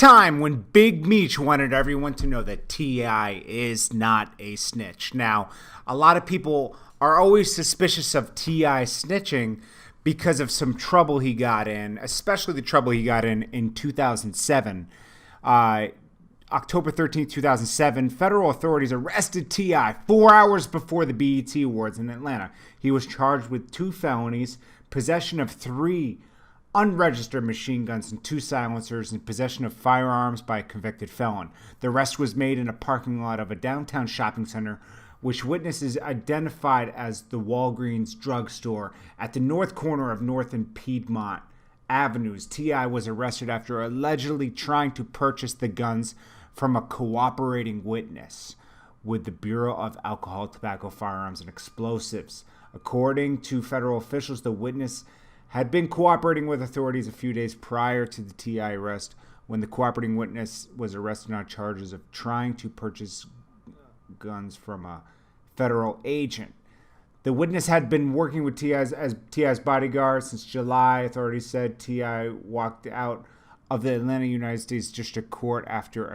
Time when Big Meech wanted everyone to know that T.I. is not a snitch. Now, a lot of people are always suspicious of T.I. snitching because of some trouble he got in, especially the trouble he got in 2007. October 13th, 2007, federal authorities arrested T.I. 4 hours before the BET Awards in Atlanta. He was charged with 2 felonies, possession of 3 unregistered machine guns and 2 silencers, and possession of firearms by a convicted felon. The arrest was made in a parking lot of a downtown shopping center, which witnesses identified as the Walgreens drugstore at the north corner of North and Piedmont Avenues. T.I. was arrested after allegedly trying to purchase the guns from a cooperating witness with the Bureau of Alcohol, Tobacco, Firearms, and Explosives. According to federal officials, the witness had been cooperating with authorities a few days prior to the T.I. arrest when the cooperating witness was arrested on charges of trying to purchase guns from a federal agent. The witness had been working with T.I.'s bodyguard since July. Authorities said T.I. walked out of the Atlanta United States District Court after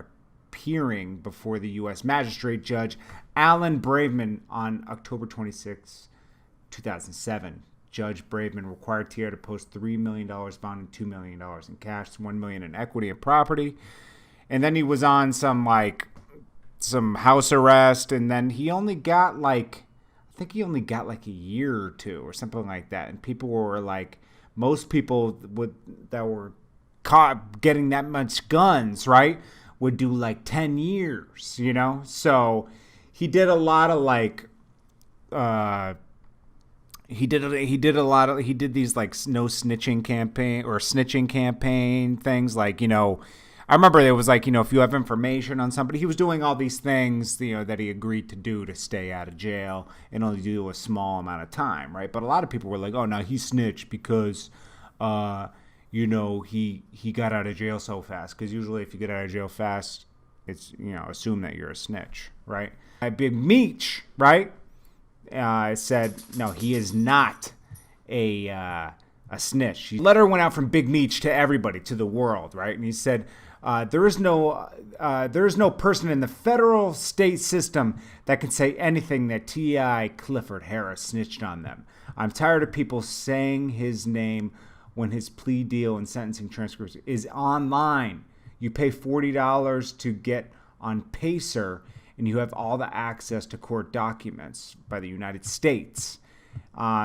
appearing before the U.S. Magistrate Judge Alan Braverman on October 26, 2007. Judge Braverman required T.I. to post $3 million bond and $2 million in cash, $1 million in equity and property. And then he was on some house arrest, and then he only got a year or 2 or something like that. And people were like, most people that were caught getting that much guns, right, would do like 10 years, you know? So he did a lot of he did these like no snitching campaign or snitching campaign things, like, you know, I remember it was like, you know, if you have information on somebody, he was doing all these things, you know, that he agreed to do to stay out of jail and only do a small amount of time, right? But a lot of people were like, oh, no, he snitched because, you know, he got out of jail so fast. Because usually if you get out of jail fast, it's, you know, assume that you're a snitch, right? Big Meech, right? Said, no, he is not a snitch. The letter went out from Big Meech to everybody, to the world, right? And he said, there is no person in the federal state system that can say anything that T.I. Clifford Harris snitched on them. I'm tired of people saying his name when his plea deal and sentencing transcripts is online. You pay $40 to get on Pacer, and you have all the access to court documents by the United States.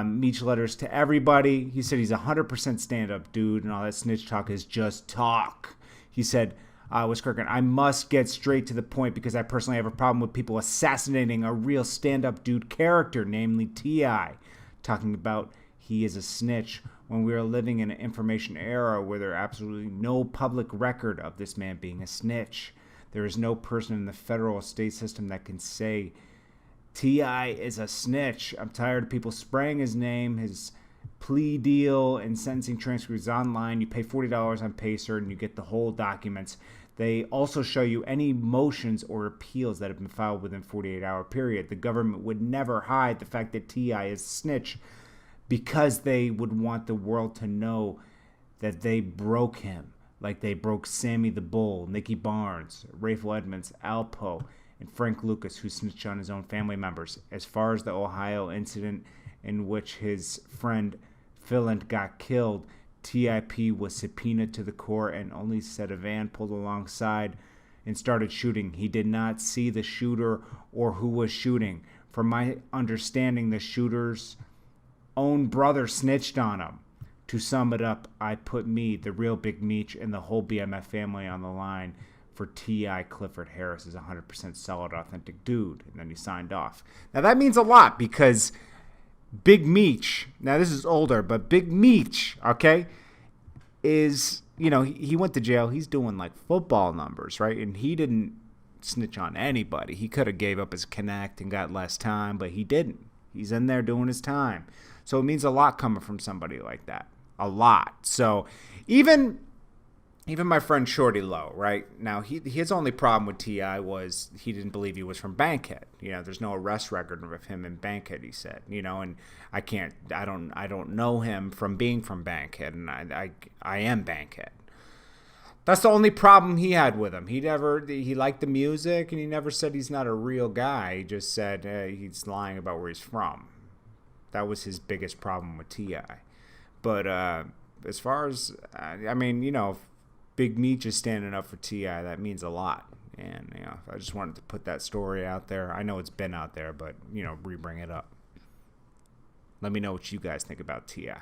Meech letters to everybody. He said he's 100% stand-up dude, and all that snitch talk is just talk. He said, was Kirkland, I must get straight to the point because I personally have a problem with people assassinating a real stand-up dude character, namely T.I. Talking about he is a snitch when we are living in an information era where there is absolutely no public record of this man being a snitch. There is no person in the federal state system that can say T.I. is a snitch. I'm tired of people spraying his name, his plea deal, and sentencing transcripts online. You pay $40 on Pacer, and you get the whole documents. They also show you any motions or appeals that have been filed within 48-hour period. The government would never hide the fact that T.I. is a snitch because they would want the world to know that they broke him. Like they broke Sammy the Bull, Nicky Barnes, Rayful Edmonds, Alpo, and Frank Lucas, who snitched on his own family members. As far as the Ohio incident in which his friend Philent got killed, TIP was subpoenaed to the court and only said a van pulled alongside and started shooting. He did not see the shooter or who was shooting. From my understanding, the shooter's own brother snitched on him. To sum it up, I put me, the real Big Meech, and the whole BMF family on the line for T.I. Clifford Harris is 100% solid, authentic dude. And then he signed off. Now, that means a lot because Big Meech, now this is older, but Big Meech, okay, is, you know, he went to jail. He's doing like football numbers, right? And he didn't snitch on anybody. He could have gave up his connect and got less time, but he didn't. He's in there doing his time. So it means a lot coming from somebody like that. A lot. So even my friend Shorty Lowe, right? Now, his only problem with T.I. was he didn't believe he was from Bankhead. You know, there's no arrest record of him in Bankhead, he said. You know, and I don't know him from being from Bankhead, and I am Bankhead. That's the only problem he had with him. He liked the music, and he never said he's not a real guy. He just said he's lying about where he's from. That was his biggest problem with T.I. But as far as, I mean, if Big Meech is standing up for T.I., that means a lot. And, I just wanted to put that story out there. I know it's been out there, but, re-bring it up. Let me know what you guys think about T.I.